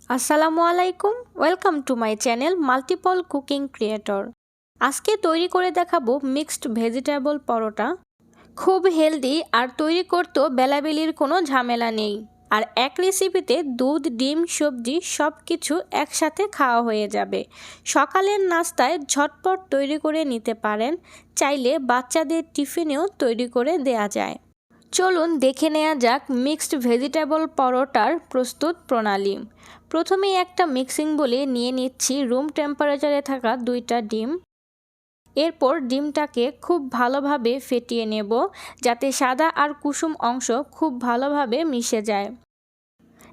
আসসালামু আলাইকুম, welcome to my channel multiple cooking creator. আজকে তৈরি করে দেখাবো মিক্সড ভেজিটেবল পরোটা। খুব হেলদি আর তৈরি করতেও বেলাবেলির কোনো ঝামেলা নেই। আর এক রেসিপিতে দুধ, ডিম, সবজি সব কিছু একসাথে খাওয়া হয়ে যাবে। সকালের নাস্তায় ঝটপট তৈরি করে নিতে পারেন, চাইলে বাচ্চাদের টিফিনেও তৈরি করে দেয়া যায়। চলুন দেখে নেওয়া যাক মিক্সড ভেজিটেবল পরোটার প্রস্তুত প্রণালী। প্রথমেই একটা মিক্সিং বলে নিয়ে নিচ্ছি রুম টেম্পারেচারে থাকা 2টা ডিম। এরপর ডিমটাকে খুব ভালোভাবে ফেটিয়ে নেব, যাতে সাদা আর কুসুম অংশ খুব ভালোভাবে মিশে যায়।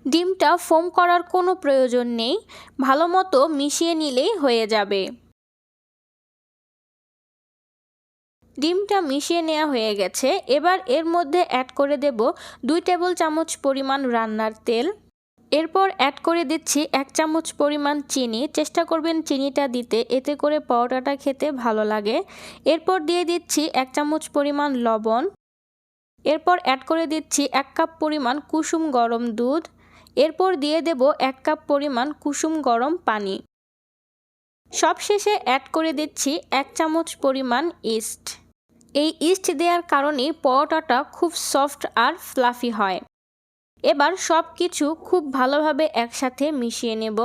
ডিমটা ফোম করার কোনো প্রয়োজন নেই, ভালো মতো মিশিয়ে নিলেই হয়ে যাবে। ডিমটা মিশিয়ে নেওয়া হয়ে গেছে। এবার এর মধ্যে অ্যাড করে দেব 2 টেবিল চামচ পরিমাণ রান্নার তেল। এরপর অ্যাড করে দিচ্ছি 1 চামচ পরিমাণ চিনি। চেষ্টা করবেন চিনিটা দিতে, এতে করে পরোটাটা খেতে ভালো লাগে। এরপর দিয়ে দিচ্ছি 1 চামচ পরিমাণ লবণ। এরপর অ্যাড করে দিচ্ছি 1 কাপ পরিমাণ কুসুম গরম দুধ। এরপর দিয়ে দেব 1 কাপ পরিমাণ কুসুম গরম পানি। সবশেষে অ্যাড করে দিচ্ছি 1 চামচ পরিমাণ ইস্ট। এই ইস্ট দেওয়ার কারণে পরোটাটা খুব সফট আর ফ্লাফি হয়। এবার সব কিছু খুব ভালোভাবে একসাথে মিশিয়ে নেব।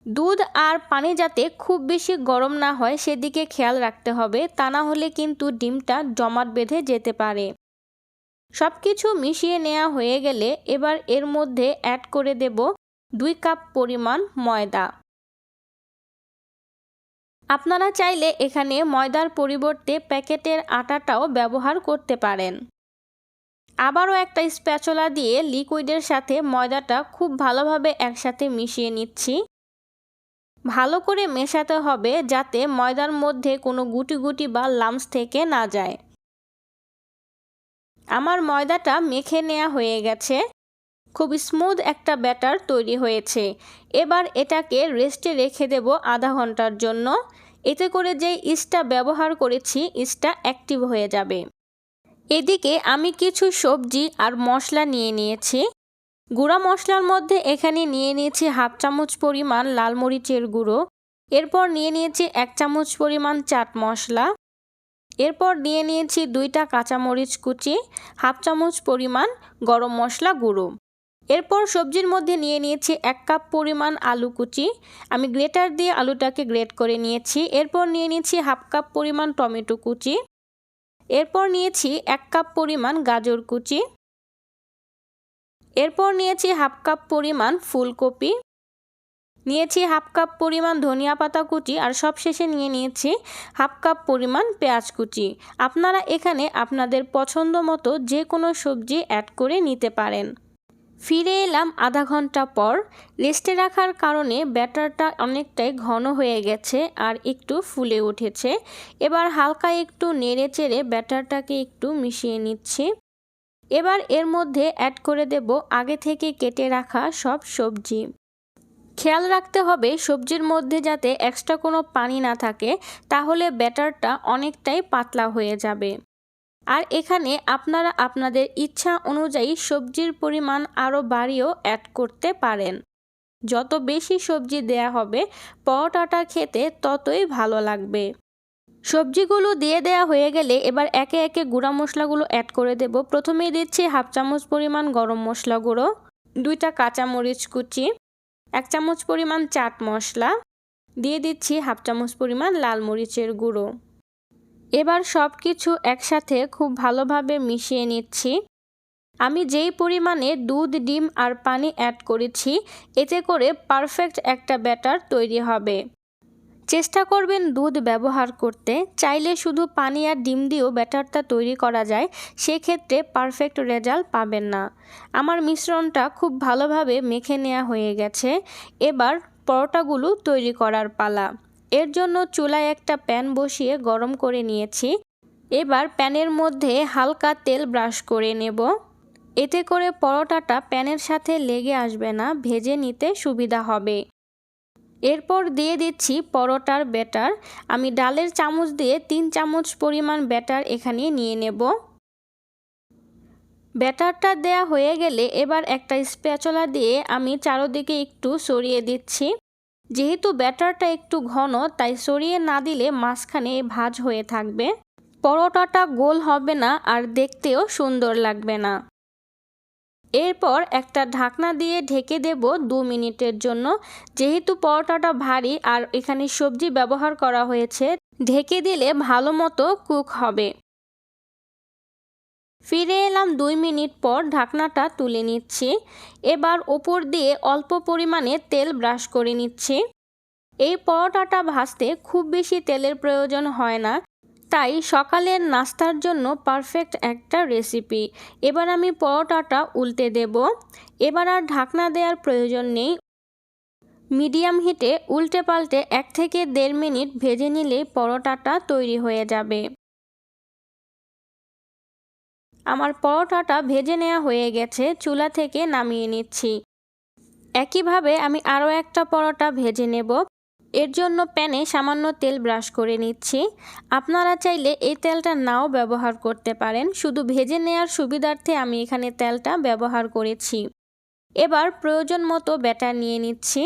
দুধ আর পানি যাতে খুব বেশি গরম না হয় সেদিকে খেয়াল রাখতে হবে, তা না হলে কিন্তু ডিমটা জমাট বেঁধে যেতে পারে। সব কিছু মিশিয়ে নেওয়া হয়ে গেলে এবার এর মধ্যে অ্যাড করে দেব 2 কাপ পরিমাণ ময়দা। আপনারা চাইলে এখানে ময়দার পরিবর্তে প্যাকেটের আটাটাও ব্যবহার করতে পারেন। আবারও একটা স্প্যাচুলা দিয়ে লিকুইডের সাথে ময়দাটা খুব ভালোভাবে একসাথে মিশিয়ে নিচ্ছি। ভালো করে মেশাতে হবে যাতে ময়দার মধ্যে কোনো গুটি গুটি বা লাম্পস থেকে না যায়। আমার ময়দাটা মেখে নেওয়া হয়ে গেছে। খুব স্মুথ একটা ব্যাটার তৈরি হয়েছে। এবার এটাকে রেস্টে রেখে দেব আধা ঘন্টার জন্য। এতে করে যে ইস্টটা ব্যবহার করেছি ইস্টটা অ্যাক্টিভ হয়ে যাবে। এদিকে আমি কিছু সবজি আর মশলা নিয়ে নিয়েছি। গুঁড়া মশলার মধ্যে এখানে নিয়ে নিয়েছি 1/2 চামচ পরিমাণ লাল মরিচের গুঁড়ো। এরপর নিয়ে নিয়েছি 1 চামচ পরিমাণ চাট মশলা। এরপর নিয়ে নিয়েছি 2টা কাঁচামরিচ কুচি, 1/2 চামচ পরিমাণ গরম মশলা গুঁড়ো। এরপর সবজির মধ্যে নিয়ে নিয়েছি 1 কাপ পরিমাণ আলু কুচি। আমি গ্রেটার দিয়ে আলুটাকে গ্রেট করে নিয়েছি। এরপর নিয়ে নিয়েছি 1/2 কাপ পরিমাণ টমেটো কুচি। এরপর নিয়েছি 1 কাপ পরিমাণ গাজর কুচি। এরপর নিয়েছি 1/2 কাপ পরিমাণ ফুলকপি। নিয়েছি 1/2 কাপ পরিমাণ ধনিয়া পাতা কুচি আর সবশেষে নিয়ে নিয়েছি 1/2 কাপ পরিমাণ পেঁয়াজ কুচি। আপনারা এখানে আপনাদের পছন্দ মতো যে কোনো সবজি অ্যাড করে নিতে পারেন। ফিরে এলাম আধা ঘন্টা পর। রেস্টে রাখার কারণে ব্যাটারটা অনেকটাই ঘন হয়ে গেছে আর একটু ফুলে উঠেছে। এবার হালকা একটু নেড়ে চেড়ে ব্যাটারটাকে একটু মিশিয়ে নিচ্ছি। এবার এর মধ্যে অ্যাড করে দেব আগে থেকে কেটে রাখা সব সবজি। খেয়াল রাখতে হবে সবজির মধ্যে যাতে এক্সট্রা কোনো পানি না থাকে, তাহলে ব্যাটারটা অনেকটাই পাতলা হয়ে যাবে। আর এখানে আপনারা আপনাদের ইচ্ছা অনুযায়ী সবজির পরিমাণ আরও বাড়িয়েও অ্যাড করতে পারেন। যত বেশি সবজি দেয়া হবে পরোটাটা খেতে ততই ভালো লাগবে। সবজিগুলো দিয়ে দেওয়া হয়ে গেলে এবার একে একে গুঁড়া মশলাগুলো অ্যাড করে দেব। প্রথমেই দিচ্ছি 1/2 চামচ পরিমাণ গরম মশলা গুঁড়ো, 2টা কাঁচামরিচ কুচি, 1 চামচ পরিমাণ চাট মশলা, দিয়ে দিচ্ছি 1/2 চামচ পরিমাণ লাল মরিচের গুঁড়ো। এবার সব কিছু একসাথে খুব ভালোভাবে মিশিয়ে নিচ্ছি। আমি যেই পরিমাণে দুধ, ডিম আর পানি অ্যাড করেছি এতে করে পারফেক্ট একটা ব্যাটার তৈরি হবে। চেষ্টা করবেন দুধ ব্যবহার করতে। চাইলে শুধু পানি আর ডিম দিয়েও ব্যাটারটা তৈরি করা যায়, সেক্ষেত্রে পারফেক্ট রেজাল্ট পাবেন না। আমার মিশ্রণটা খুব ভালোভাবে মেখে নেওয়া হয়ে গেছে। এবার পরোটাগুলো তৈরি করার পালা। এর জন্য চুলায় একটা প্যান বসিয়ে গরম করে নিয়েছি। এবার প্যানের মধ্যে হালকা তেল ব্রাশ করে নেব। এতে করে পরোটাটা প্যানের সাথে লেগে আসবে না, ভেজে নিতে সুবিধা হবে। এরপর দিয়ে দিচ্ছি পরোটার ব্যাটার। আমি ডালের চামচ দিয়ে 3 চামচ পরিমাণ ব্যাটার এখানে নিয়ে নেব। ব্যাটারটা দেয়া হয়ে গেলে এবার একটা স্প্যাচুলা দিয়ে আমি চারদিকে একটু ছড়িয়ে দিচ্ছি। যেহেতু ব্যাটারটা একটু ঘন, তাই ছড়িয়ে না দিলে মাঝখানে ভাঁজ হয়ে থাকবে, পরোটাটা গোল হবে না আর দেখতেও সুন্দর লাগবে না। এরপর একটা ঢাকনা দিয়ে ঢেকে দেব 2 মিনিটের জন্য। যেহেতু পরোটাটা ভারী আর এখানে সবজি ব্যবহার করা হয়েছে, ঢেকে দিলে ভালো মতো কুক হবে। ফিরে এলাম 2 মিনিট পর, ঢাকনাটা তুলে নিচ্ছি। এবার ওপর দিয়ে অল্প পরিমাণে তেল ব্রাশ করে নিচ্ছি। এই পরোটাটা ভাজতে খুব বেশি তেলের প্রয়োজন হয় না, তাই সকালের নাস্তার জন্য পারফেক্ট একটা রেসিপি। এবার আমি পরোটাটা উল্টে দেব। এবার আর ঢাকনা দেওয়ার প্রয়োজন নেই। মিডিয়াম হিটে উল্টে পাল্টে 1 থেকে 1.5 মিনিট ভেজে নিলেই পরোটাটা তৈরি হয়ে যাবে। আমার পরোটাটা ভেজে নেওয়া হয়ে গেছে, চুলা থেকে নামিয়ে নিচ্ছি। একইভাবে আমি আরও একটা পরোটা ভেজে নেব। এর জন্য প্যানে সামান্য তেল ব্রাশ করে নিচ্ছি। আপনারা চাইলে এই তেলটা নাও ব্যবহার করতে পারেন, শুধু ভেজে নেওয়ার সুবিধার্থে আমি এখানে তেলটা ব্যবহার করেছি। এবার প্রয়োজন মতো ব্যাটার নিয়ে নিচ্ছি।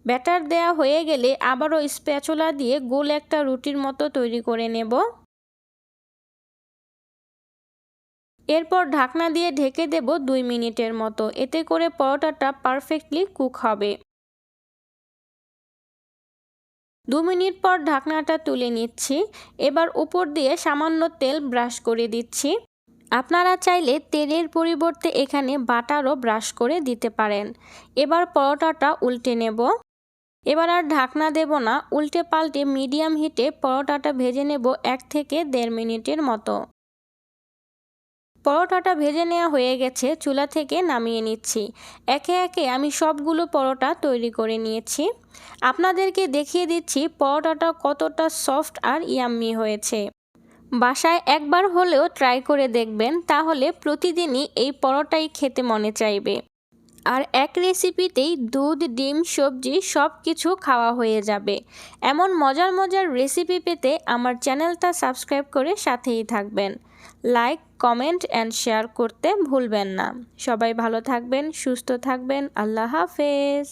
ব্যাটার দেয়া হয়ে গেলে আবারও স্প্যাচুলা দিয়ে গোল একটা রুটির মতো তৈরি করে নেব। এরপর ঢাকনা দিয়ে ঢেকে দেব 2 মিনিটের মতো, এতে করে পরোটাটা পারফেক্টলি কুক হবে। 2 মিনিট পর ঢাকনাটা তুলে নিচ্ছি। এবার উপর দিয়ে সামান্য তেল ব্রাশ করে দিচ্ছি। আপনারা চাইলে তেলের পরিবর্তে এখানে বাটারও ব্রাশ করে দিতে পারেন। এবার পরোটাটা উল্টে নেব। এবার আর ঢাকনা দেব না, উল্টে পাল্টে মিডিয়াম হিটে পরোটাটা ভেজে নেব 1 থেকে 1.5 মিনিটের মতো। পরোটাটা ভেজে নেওয়া হয়ে গেছে, চুলা থেকে নামিয়ে নিচ্ছি। একে একে আমি সবগুলো পরোটা তৈরি করে নিয়েছি। আপনাদেরকে দেখিয়ে দিচ্ছি পরোটাটা কতটা সফট আর ইয়াম্মি হয়েছে। বাসায় একবার হলেও ট্রাই করে দেখবেন, তাহলে প্রতিদিনই এই পরোটাই খেতে মনে চাইবে। আর এক রেসিপিতেই দুধ, ডিম, সবজি সব কিছু খাওয়া হয়ে যাবে। এমন মজার মজার রেসিপি পেতে আমার চ্যানেলটা সাবস্ক্রাইব করে সাথেই থাকবেন। লাইক, কমেন্ট অ্যান্ড শেয়ার করতে ভুলবেন না। সবাই ভালো থাকবেন, সুস্থ থাকবেন। আল্লাহ হাফেজ।